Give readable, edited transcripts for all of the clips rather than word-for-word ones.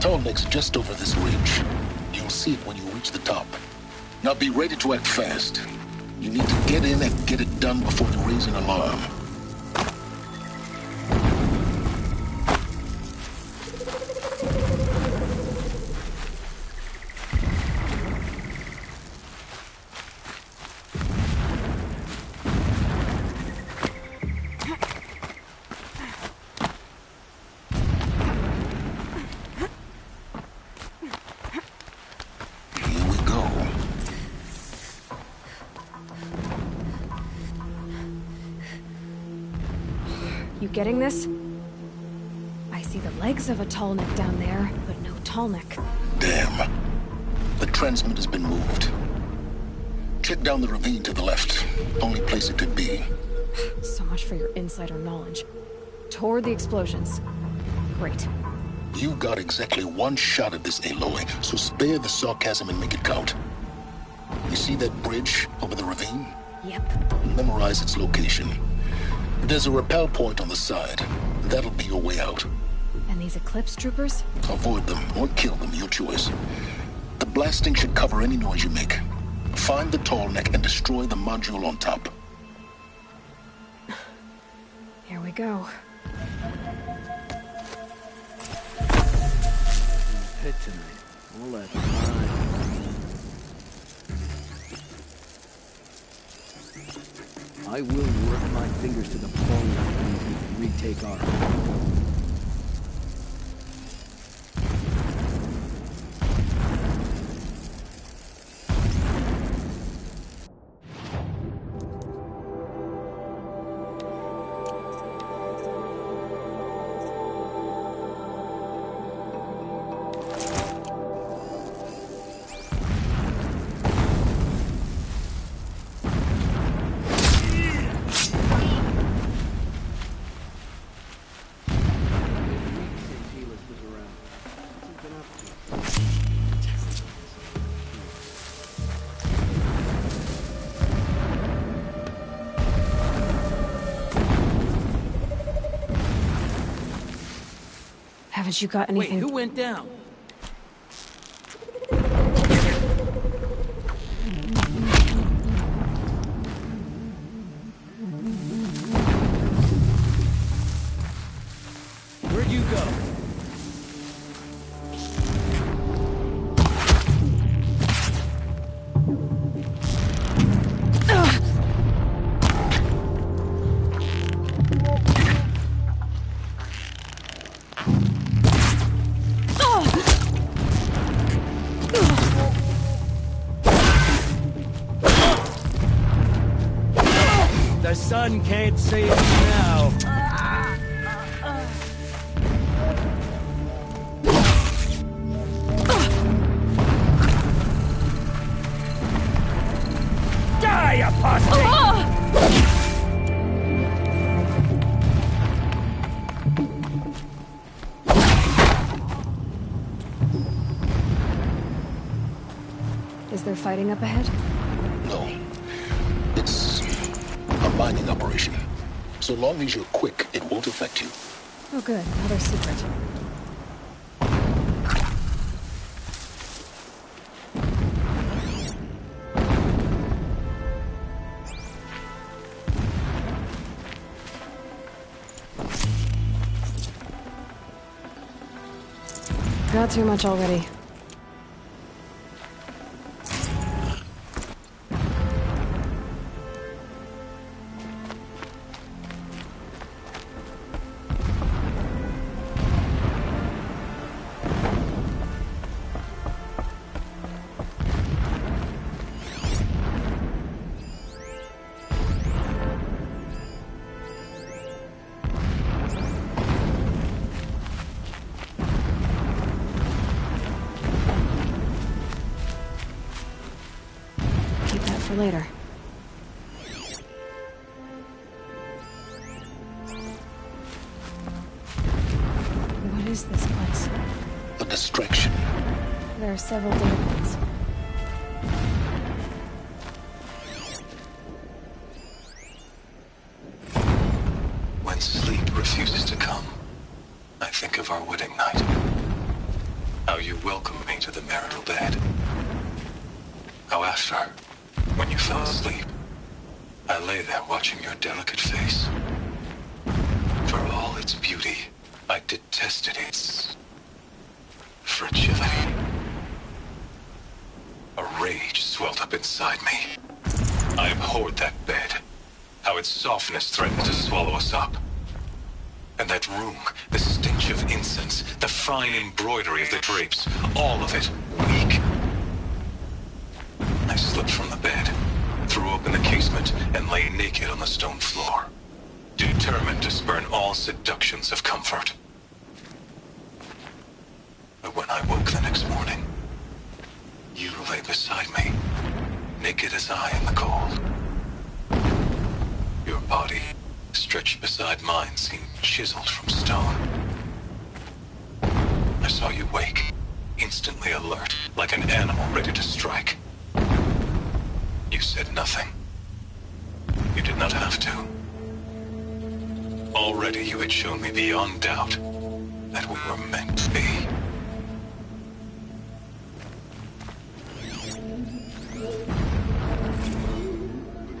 tall neck's just over this ridge. You'll see it when you reach the top. Now be ready to act fast. You need to get in and get it done before you raise an alarm. You getting this? I see the legs of a Tallneck down there, but no Tallneck. Damn. The transmitter's has been moved. Check down the ravine to the left. Only place it could be. So much for your insider knowledge. Toward the explosions. Great. You got exactly one shot at this, Aloy, so spare the sarcasm and make it count. You see that bridge over the ravine? Yep. Memorize its location. There's a rappel point on the side. That'll be your way out. And these Eclipse troopers? Avoid them or kill them, your choice. The blasting should cover any noise you make. Find the Tallneck and destroy the module on top. Here we go. Pit tonight. All that time. I will work my fingers to the bone and retake our home. Haven't you got anything? Wait, who went down? Where'd you go? The sun can't save you now. Die, apostate! Is there fighting up ahead? No. It's a mining operation. So long as you're quick, it won't affect you. Oh good, another secret. Not too much already. For later. What is this place? A distraction. There are several data points. When sleep refuses to come, I think of our wedding night. How you welcomed me to the marital bed. How after, when you fell asleep, I lay there watching your delicate face. For all its beauty, I detested its fragility. A rage swelled up inside me. I abhorred that bed, how its softness threatened to swallow us up. And that room, the stench of incense, the fine embroidery of the drapes, all of it weak. I slipped from the bed, threw open the casement, and lay naked on the stone floor, determined to spurn all seductions of comfort. But when I woke the next morning, you lay beside me, naked as I in the cold. Your body, stretched beside mine, seemed chiseled from stone. I saw you wake, instantly alert, like an animal ready to strike. You said nothing. You did not have to. Already you had shown me beyond doubt that we were meant to be.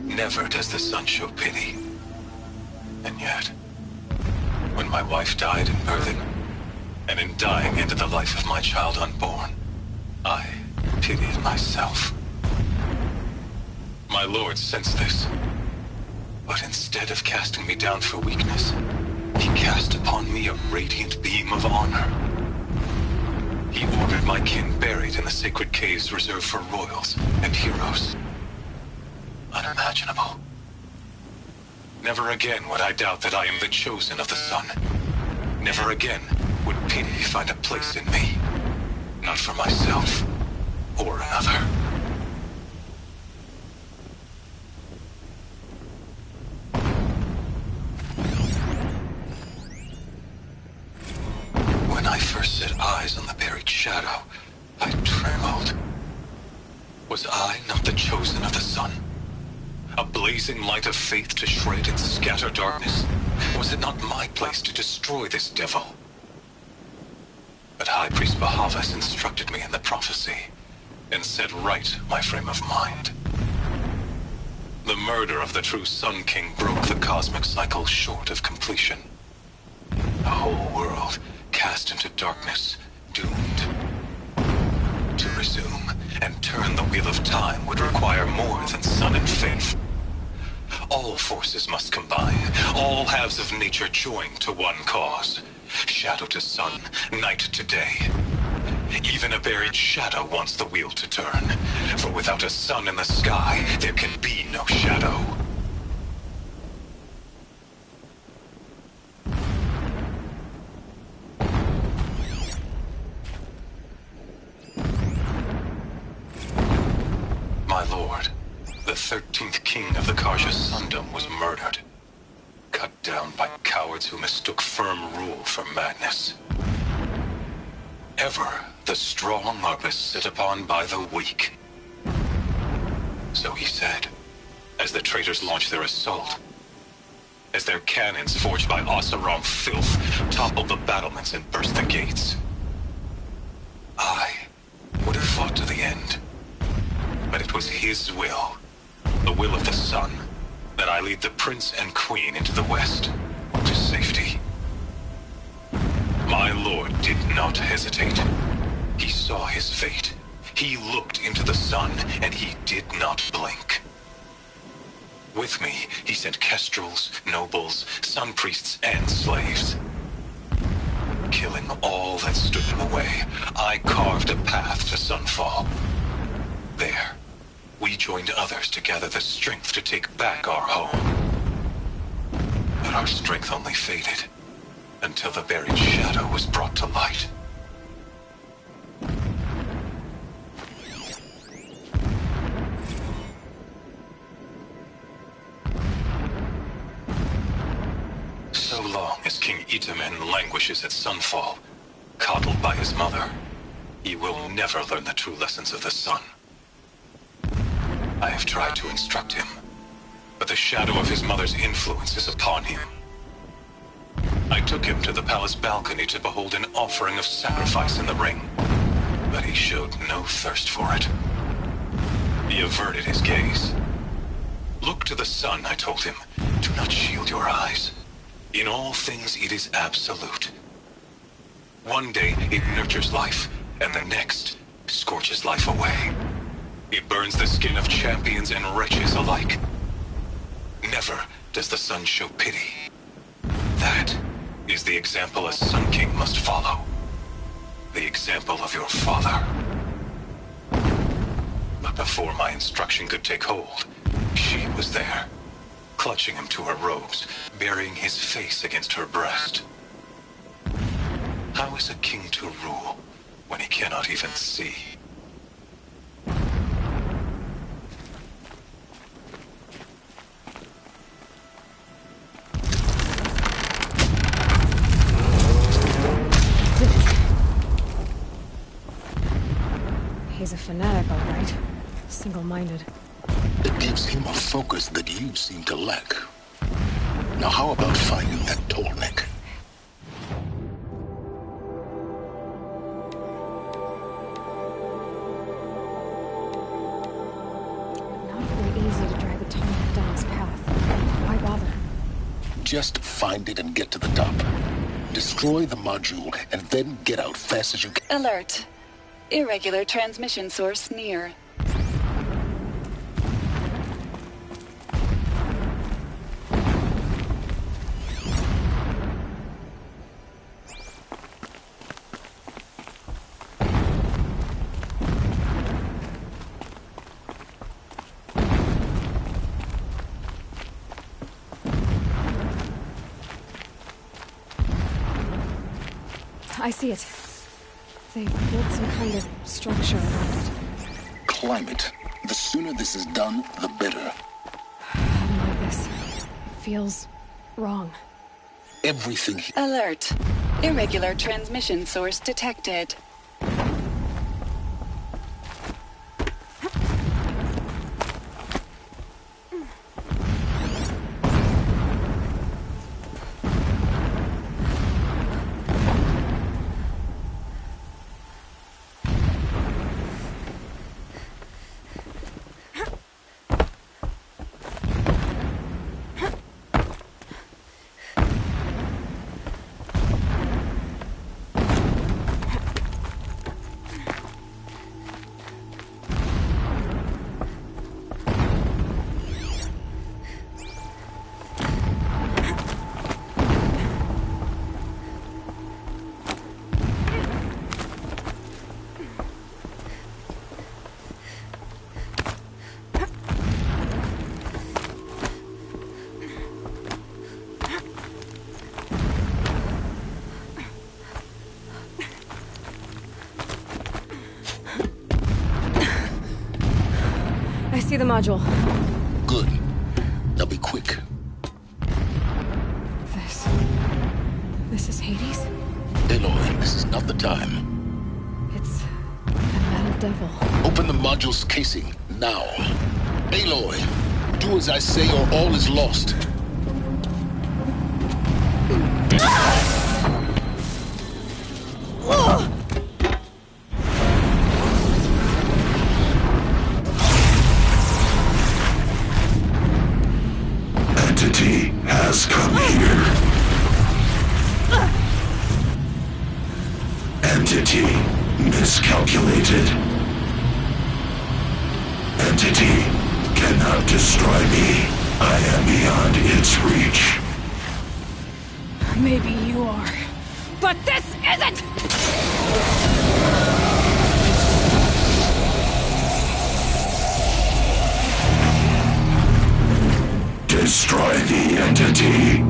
Never does the sun show pity. And yet, when my wife died in birthing, and in dying ended the life of my child unborn, I pitied myself. My lord sensed this, but instead of casting me down for weakness, he cast upon me a radiant beam of honor. He ordered my kin buried in the sacred caves reserved for royals and heroes. Unimaginable. Never again would I doubt that I am the chosen of the sun. Never again would pity find a place in me. Not for myself or another. When I first set eyes on the buried shadow, I trembled. Was I not the chosen of the sun? A blazing light of faith to shred and scatter darkness? Was it not my place to destroy this devil? But High Priest Bahavas instructed me in the prophecy, and set right my frame of mind. The murder of the true Sun King broke the cosmic cycle short of completion. The whole world cast into darkness, doomed. To resume and turn the wheel of time would require more than sun and faith. All forces must combine, all halves of nature join to one cause. Shadow to sun, night to day. Even a buried shadow wants the wheel to turn, for without a sun in the sky, there can be no shadow. My lord, the 13th king of the Karja Sundom was murdered. Cut down by cowards who mistook firm rule for madness. Ever the strong are beset upon by the weak. So he said, as the traitors launched their assault. As their cannons forged by Oseram filth toppled the battlements and burst the gates. I would have fought to the end. But it was his will, the will of the sun, that I lead the prince and queen into the west, to safety. My lord did not hesitate. He saw his fate. He looked into the sun, and he did not blink. With me, he sent kestrels, nobles, sun priests, and slaves. Killing all that stood in the way, I carved a path to Sunfall. There, we joined others to gather the strength to take back our home. But our strength only faded, until the buried shadow was brought to light. So long as King Itamen languishes at Sunfall, coddled by his mother, he will never learn the true lessons of the sun. I have tried to instruct him, but the shadow of his mother's influence is upon him. I took him to the palace balcony to behold an offering of sacrifice in the ring. but he showed no thirst for it. He averted his gaze. Look to the sun, I told him. Do not shield your eyes. In all things it is absolute. One day it nurtures life, and the next scorches life away. It burns the skin of champions and wretches alike. Never does the sun show pity. That is the example a Sun King must follow. The example of your father. But before my instruction could take hold, she was there, clutching him to her robes, burying his face against her breast. How is a king to rule when he cannot even see? He's a fanatic, all right. Single-minded. It gives him a focus that you seem to lack. Now how about finding that Tolnik? Not very easy to drag the Tolnik down his path. Why bother? Just find it and get to the top. Destroy the module and then get out fast as you can. Alert. Irregular transmission source near. I see it. They've built some kind of structure around it. Climb it. The sooner this is done, the better. I don't like this. It feels wrong. Everything Alert. Irregular transmission source detected. I see the module. good. Now be quick. This is Hades? Aloy, this is not the time. It's a metal devil. Open the module's casing, now. Aloy, do as I say or all is lost. Entity has come here. Entity miscalculated. Entity cannot destroy me. I am beyond its reach. Maybe you are. But this isn't! Destroy the entity.